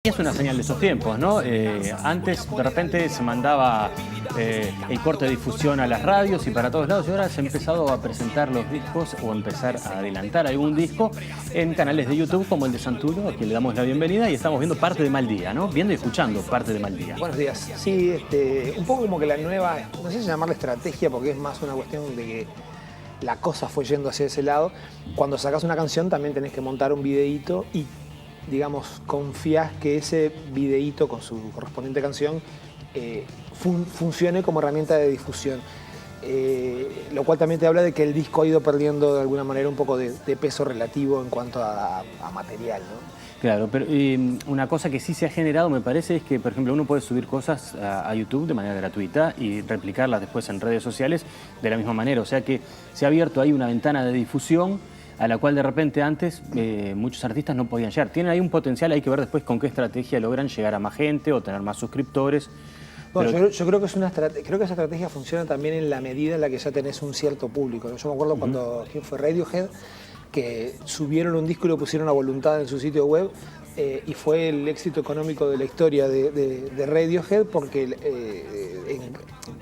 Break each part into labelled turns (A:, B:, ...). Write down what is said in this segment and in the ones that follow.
A: Es una señal de esos tiempos, ¿no? Antes de repente se mandaba el corte de difusión a las radios y para todos lados, y ahora se ha empezado a presentar los discos o empezar a adelantar algún disco en canales de YouTube como el de Santuro, a quien le damos la bienvenida y estamos viendo parte de Mal Día, ¿no? Viendo y escuchando parte de Mal Día.
B: Buenos días. Sí, un poco como que la nueva, no sé si llamarla estrategia porque es más una cuestión de que la cosa fue yendo hacia ese lado. Cuando sacas una canción también tenés que montar un videíto y, digamos, confías que ese videíto con su correspondiente canción funcione como herramienta de difusión. Lo cual también te habla de que el disco ha ido perdiendo de alguna manera un poco de peso relativo en cuanto a material, ¿no?
A: Claro, pero una cosa que sí se ha generado, me parece, es que, por ejemplo, uno puede subir cosas a YouTube de manera gratuita y replicarlas después en redes sociales de la misma manera. O sea que se ha abierto ahí una ventana de difusión a la cual de repente antes muchos artistas no podían llegar. Tienen ahí un potencial, hay que ver después con qué estrategia logran llegar a más gente o tener más suscriptores.
B: Bueno, yo creo que creo que esa estrategia funciona también en la medida en la que ya tenés un cierto público, ¿no? Yo me acuerdo cuando, ¿quién fue? Radiohead, que subieron un disco y lo pusieron a voluntad en su sitio web y fue el éxito económico de la historia de Radiohead porque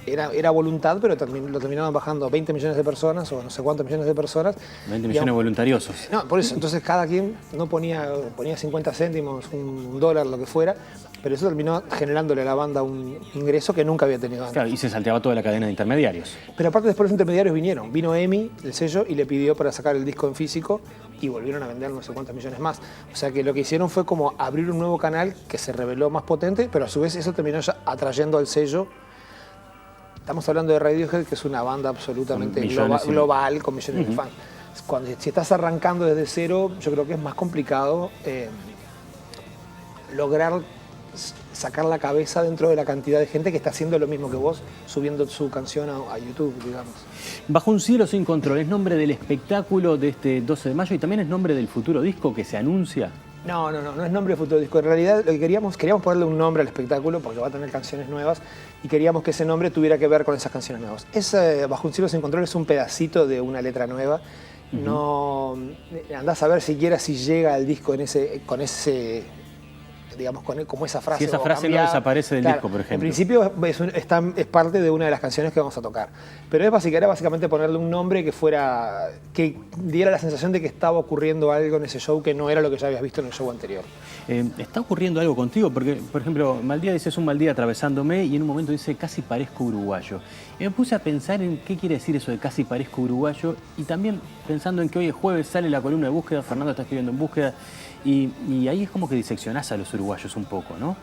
B: era voluntad, pero lo terminaban bajando 20 millones de personas o no sé cuántos millones de personas.
A: 20 millones voluntariosos.
B: No, por eso, entonces cada quien no ponía 50 céntimos, un dólar, lo que fuera, pero eso terminó generándole a la banda un ingreso que nunca había tenido antes.
A: Claro, y se salteaba toda la cadena de intermediarios.
B: Pero aparte después los intermediarios vinieron. Vino EMI, el sello, y le pidió para sacar el disco en físico y volvieron a vender no sé cuántos millones más. O sea que lo que hicieron fue como abrir un nuevo canal que se reveló más potente, pero a su vez eso terminó ya atrayendo al sello. Estamos hablando de Radiohead, que es una banda absolutamente global, con millones de fans. Si estás arrancando desde cero, yo creo que es más complicado lograr sacar la cabeza dentro de la cantidad de gente que está haciendo lo mismo que vos, subiendo su canción a YouTube, digamos.
A: Bajo un cielo sin control, ¿es nombre del espectáculo de este 12 de mayo y también es nombre del futuro disco que se anuncia?
B: No es nombre del futuro disco. En realidad lo que queríamos ponerle un nombre al espectáculo porque va a tener canciones nuevas y queríamos que ese nombre tuviera que ver con esas canciones nuevas. Bajo un cielo sin control es un pedacito de una letra nueva. No andás a ver siquiera si llega al disco con ese digamos, como esa frase.
A: Si esa frase no desaparece del disco, por ejemplo.
B: En principio es parte de una de las canciones que vamos a tocar. Pero era básicamente ponerle un nombre que diera la sensación de que estaba ocurriendo algo en ese show que no era lo que ya habías visto en el show anterior.
A: ¿Está ocurriendo algo contigo? Porque, por ejemplo, Mal Día dice, es un mal día atravesándome, y en un momento dice, casi parezco uruguayo. Y me puse a pensar en qué quiere decir eso de casi parezco uruguayo, y también pensando en que hoy es jueves, sale la columna de búsqueda, Fernando está escribiendo en búsqueda, y ahí es como que diseccionás a los uruguayos un poco, ¿no?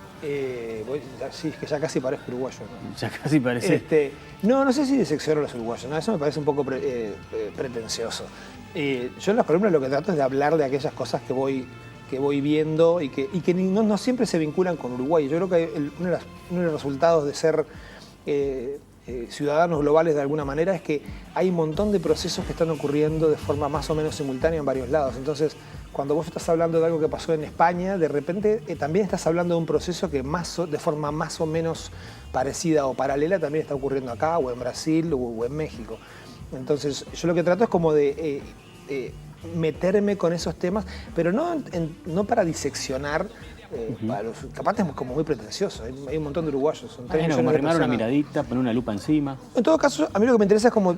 B: Sí, es que ya casi parezco uruguayo, ¿no?
A: Ya casi parece.
B: No sé si disecciono a los uruguayos, ¿no? Eso me parece un poco pretencioso. Yo en las columnas lo que trato es de hablar de aquellas cosas que voy viendo y que no siempre se vinculan con Uruguay. Yo creo que uno de los resultados de ser ciudadanos globales de alguna manera es que hay un montón de procesos que están ocurriendo de forma más o menos simultánea en varios lados. Entonces, cuando vos estás hablando de algo que pasó en España, de repente también estás hablando de un proceso que de forma más o menos parecida o paralela también está ocurriendo acá, o en Brasil, o en México. Entonces, yo lo que trato es como de meterme con esos temas, pero no para diseccionar. Capaz es como muy pretencioso, hay un montón de uruguayos. Son 3 millones
A: como
B: de
A: arrimar una
B: personas.
A: miradita, poner una lupa encima.
B: En todo caso, a mí lo que me interesa es como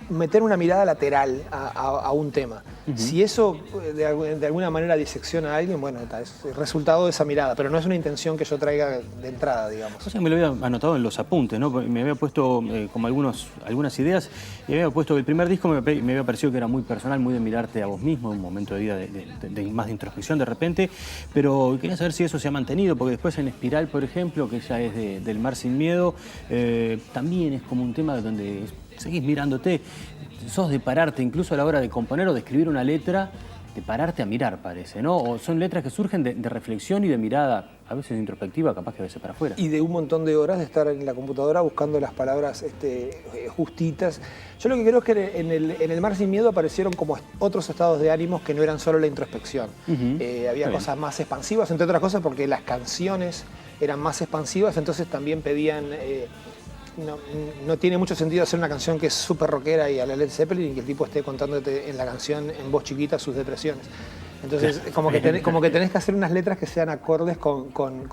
B: meter una mirada lateral a un tema. Si eso de alguna manera disecciona a alguien, bueno, es el resultado de esa mirada, pero no es una intención que yo traiga de entrada, digamos.
A: O sea, me lo había anotado en los apuntes, ¿no? Me había puesto como algunas ideas y había puesto que el primer disco me había parecido que era muy personal, muy de mirarte a vos mismo, un momento de vida más de introspección de repente, pero quería saber si eso se ha mantenido, porque después en Espiral, por ejemplo, que ya es del Mar Sin Miedo, también es como un tema donde seguís mirándote, sos de pararte incluso a la hora de componer o de escribir una letra, de pararte a mirar, parece, ¿no? O son letras que surgen de reflexión y de mirada, a veces introspectiva, capaz que a veces para afuera.
B: Y de un montón de horas de estar en la computadora buscando las palabras justitas. Yo lo que creo es que en el Mar Sin Miedo aparecieron como otros estados de ánimos que no eran solo la introspección. Había cosas más expansivas, entre otras cosas porque las canciones eran más expansivas, entonces también pedían... No tiene mucho sentido hacer una canción que es súper rockera y a la Led Zeppelin y que el tipo esté contándote en la canción en voz chiquita sus depresiones. Entonces, como que tenés que hacer unas letras que sean acordes con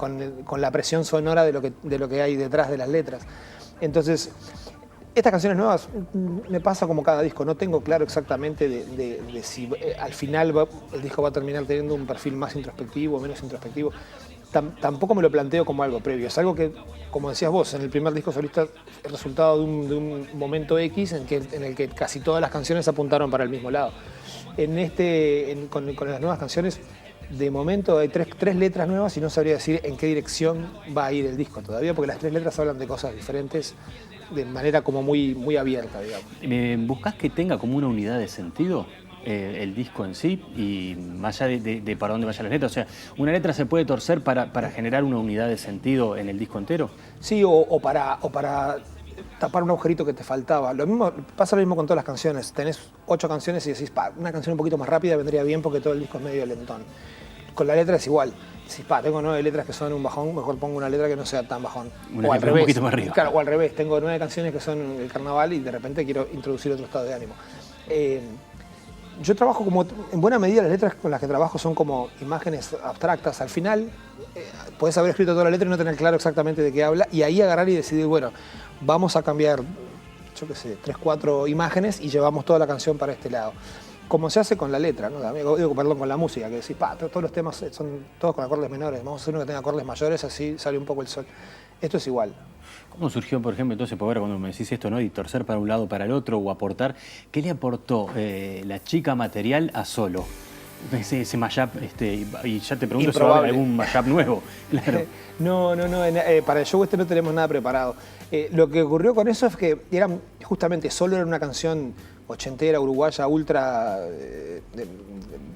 B: la presión sonora de lo que hay detrás de las letras. Entonces, estas canciones nuevas me pasa como cada disco. No tengo claro exactamente de si al final el disco va a terminar teniendo un perfil más introspectivo o menos introspectivo. Tampoco me lo planteo como algo previo. Es algo que, como decías vos, en el primer disco solista es el resultado de un momento X en el que casi todas las canciones apuntaron para el mismo lado. Con las nuevas canciones, de momento hay tres letras nuevas y no sabría decir en qué dirección va a ir el disco todavía, porque las tres letras hablan de cosas diferentes de manera como muy, muy abierta, digamos.
A: ¿Buscás que tenga como una unidad de sentido el disco en sí y más allá de para dónde vayan las letras? O sea, ¿una letra se puede torcer para generar una unidad de sentido en el disco entero?
B: Sí, o para tapar un agujerito que te faltaba. Pasa lo mismo con todas las canciones. Tenés 8 canciones y decís, una canción un poquito más rápida vendría bien porque todo el disco es medio lentón. Con la letra es igual. Decís, tengo 9 letras que son un bajón, mejor pongo una letra que no sea tan bajón.
A: O al revés. Un poquito más arriba.
B: Claro, o al revés. Tengo 9 canciones que son el carnaval y de repente quiero introducir otro estado de ánimo. Yo trabajo en buena medida las letras con las que trabajo son como imágenes abstractas. Al final, podés haber escrito toda la letra y no tener claro exactamente de qué habla, y ahí agarrar y decidir, bueno, vamos a cambiar, yo qué sé, 3, 4 imágenes y llevamos toda la canción para este lado. Como se hace con la letra, ¿no? Perdón, con la música, que decís, todos los temas son todos con acordes menores, vamos a hacer uno que tenga acordes mayores, así sale un poco el sol. Esto es igual.
A: ¿Cómo surgió, por ejemplo, entonces, por ver cuando me decís esto, ¿no? Y torcer para un lado para el otro o aportar? ¿Qué le aportó La Chica Material a Solo? Ese mashup, y ya te pregunto si va a haber algún mashup nuevo. Claro.
B: No, para el show no tenemos nada preparado. Lo que ocurrió con eso es que justamente Solo era una canción ochentera, uruguaya, ultra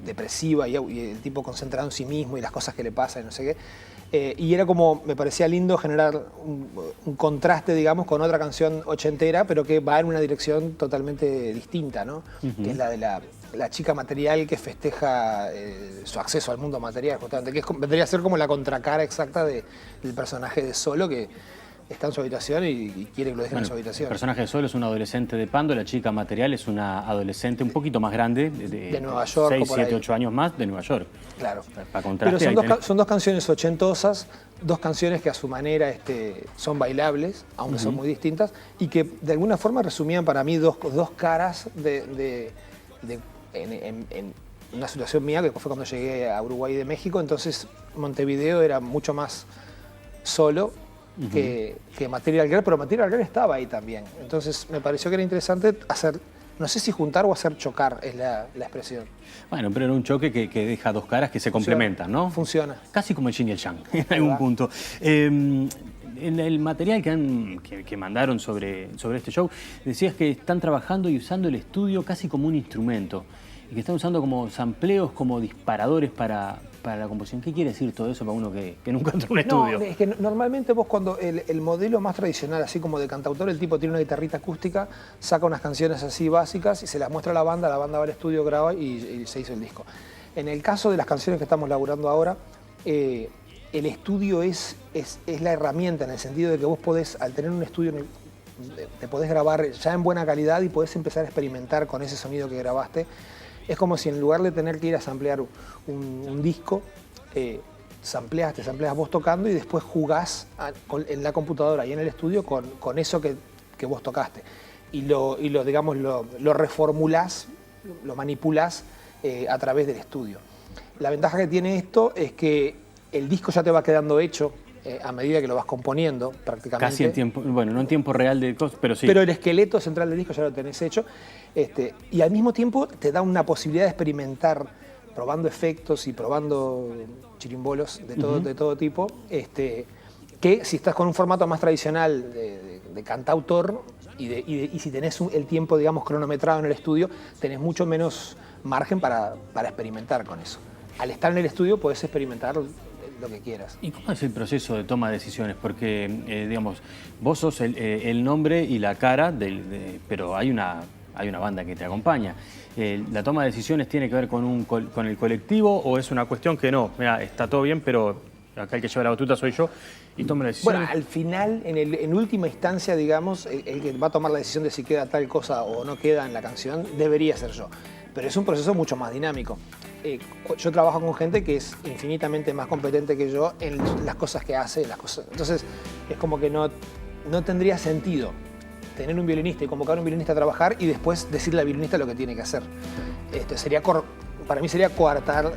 B: depresiva y el tipo concentrado en sí mismo y las cosas que le pasan y no sé qué. Y era como, me parecía lindo generar un contraste, digamos, con otra canción ochentera, pero que va en una dirección totalmente distinta, ¿no? Que es la de la chica material que festeja su acceso al mundo material, justamente, que vendría a ser como la contracara exacta del personaje de Solo, que está en su habitación y quiere que lo dejen en su habitación.
A: El personaje de Solo es un adolescente de Pando, la chica material es una adolescente un poquito más grande,
B: de Nueva York,
A: 6, 7, 8 años más, de Nueva York.
B: Claro.
A: Para contraste,
B: pero son dos canciones ochentosas, dos canciones que a su manera son bailables, aunque son muy distintas, y que de alguna forma resumían para mí dos caras en una situación mía, que fue cuando llegué a Uruguay de México. Entonces Montevideo era mucho más Solo que Material Girl, pero Material Girl estaba ahí también. Entonces me pareció que era interesante hacer, no sé si juntar o hacer chocar es la expresión.
A: Bueno, pero era un choque que deja dos caras que se complementan, ¿no?
B: Funciona.
A: Casi como el yin y el yang, en algún punto. En el material que mandaron sobre este show, decías que están trabajando y usando el estudio casi como un instrumento, y que están usando como sampleos, como disparadores para la composición. ¿Qué quiere decir todo eso para uno que nunca entró en un estudio?
B: No, es que normalmente vos cuando el modelo más tradicional, así como de cantautor, el tipo tiene una guitarrita acústica, saca unas canciones así básicas y se las muestra a la banda va al estudio, graba y se hizo el disco. En el caso de las canciones que estamos laburando ahora, el estudio es la herramienta, en el sentido de que vos podés, al tener un estudio, te podés grabar ya en buena calidad y podés empezar a experimentar con ese sonido que grabaste. Es como si en lugar de tener que ir a samplear un disco, te sampleas vos tocando y después jugás en la computadora y en el estudio con eso que vos tocaste. Y lo reformulás, lo manipulás a través del estudio. La ventaja que tiene esto es que el disco ya te va quedando hecho a medida que lo vas componiendo prácticamente.
A: Casi en tiempo, bueno, no en tiempo real de cosas, pero sí.
B: Pero el esqueleto central del disco ya lo tenés hecho. Y al mismo tiempo te da una posibilidad de experimentar probando efectos y probando chirimbolos de todo tipo, que si estás con un formato más tradicional de cantautor y si tenés el tiempo, digamos, cronometrado en el estudio, tenés mucho menos margen para experimentar con eso. Al estar en el estudio podés experimentar lo que quieras.
A: ¿Y cómo es el proceso de toma de decisiones? Porque, digamos, vos sos el nombre y la cara, pero hay una banda que te acompaña. ¿La toma de decisiones tiene que ver con el colectivo o es una cuestión que no? Mira, está todo bien, pero acá el que lleva la batuta soy yo y tomo la decisión?
B: Bueno, al final, en última instancia, digamos, el que va a tomar la decisión de si queda tal cosa o no queda en la canción debería ser yo. Pero es un proceso mucho más dinámico. yo trabajo con gente que es infinitamente más competente que yo en las cosas que hace, Entonces, es como que no tendría sentido tener un violinista y convocar a un violinista a trabajar y después decirle al violinista lo que tiene que hacer. Para mí sería coartar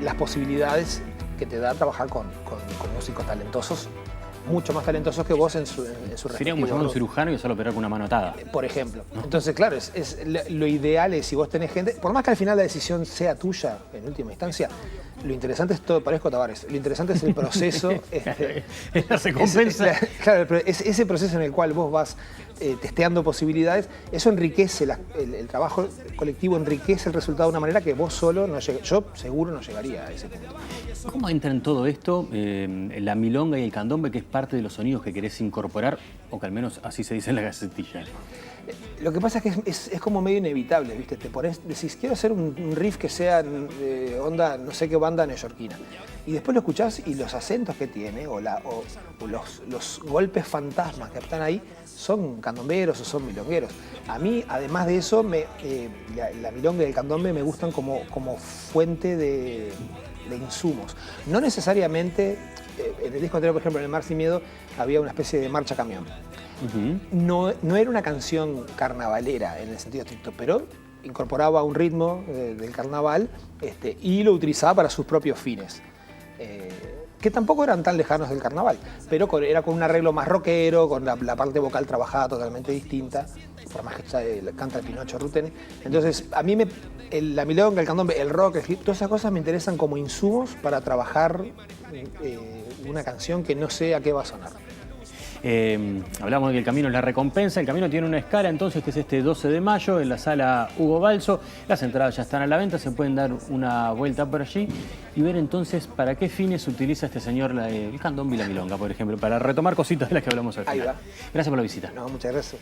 B: las posibilidades que te da trabajar con músicos talentosos, mucho más talentosos que vos en su
A: Sería como llamar a un cirujano y solo operar con una mano atada.
B: Por ejemplo. ¿No? Entonces, claro, lo ideal es si vos tenés gente, por más que al final la decisión sea tuya, en última instancia, lo interesante es todo, parezco Tavares, lo interesante es el proceso.
A: La recompensa.
B: Claro, pero ese proceso en el cual vos vas testeando posibilidades, eso enriquece, el trabajo colectivo enriquece el resultado de una manera que vos solo no llegas. Yo seguro no llegaría a ese punto.
A: ¿Cómo entra en todo esto la milonga y el candombe, que es parte de los sonidos que querés incorporar, o que al menos así se dice en la gacetilla?
B: Lo que pasa es que es como medio inevitable, ¿viste? Te pones, decís, quiero hacer un riff que sea onda, no sé qué banda neoyorquina. Y después lo escuchás y los acentos que tiene, o los golpes fantasmas que están ahí, son candomberos o son milongueros. A mí, además de eso, la milonga y el candombe me gustan como fuente de insumos. No necesariamente, en el disco anterior, por ejemplo, en el Mar Sin Miedo, había una especie de marcha camión. No era una canción carnavalera en el sentido estricto, pero incorporaba un ritmo del carnaval y lo utilizaba para sus propios fines, que tampoco eran tan lejanos del carnaval, pero era con un arreglo más rockero, con la parte vocal trabajada totalmente distinta, por más que canta el Pinocho Rutene. Entonces, a mí la milonga, el candombe, el rock, el hip, todas esas cosas me interesan como insumos para trabajar una canción que no sé a qué va a sonar.
A: Hablamos de que el camino es la recompensa. El camino tiene una escala entonces que es este 12 de mayo en la sala Hugo Balso. Las entradas ya están a la venta, se pueden dar una vuelta por allí y ver entonces para qué fines utiliza este señor el candombe y la milonga, por ejemplo, para retomar cositas de las que hablamos al final.
B: Ahí va.
A: Gracias por la visita.
B: No, muchas gracias.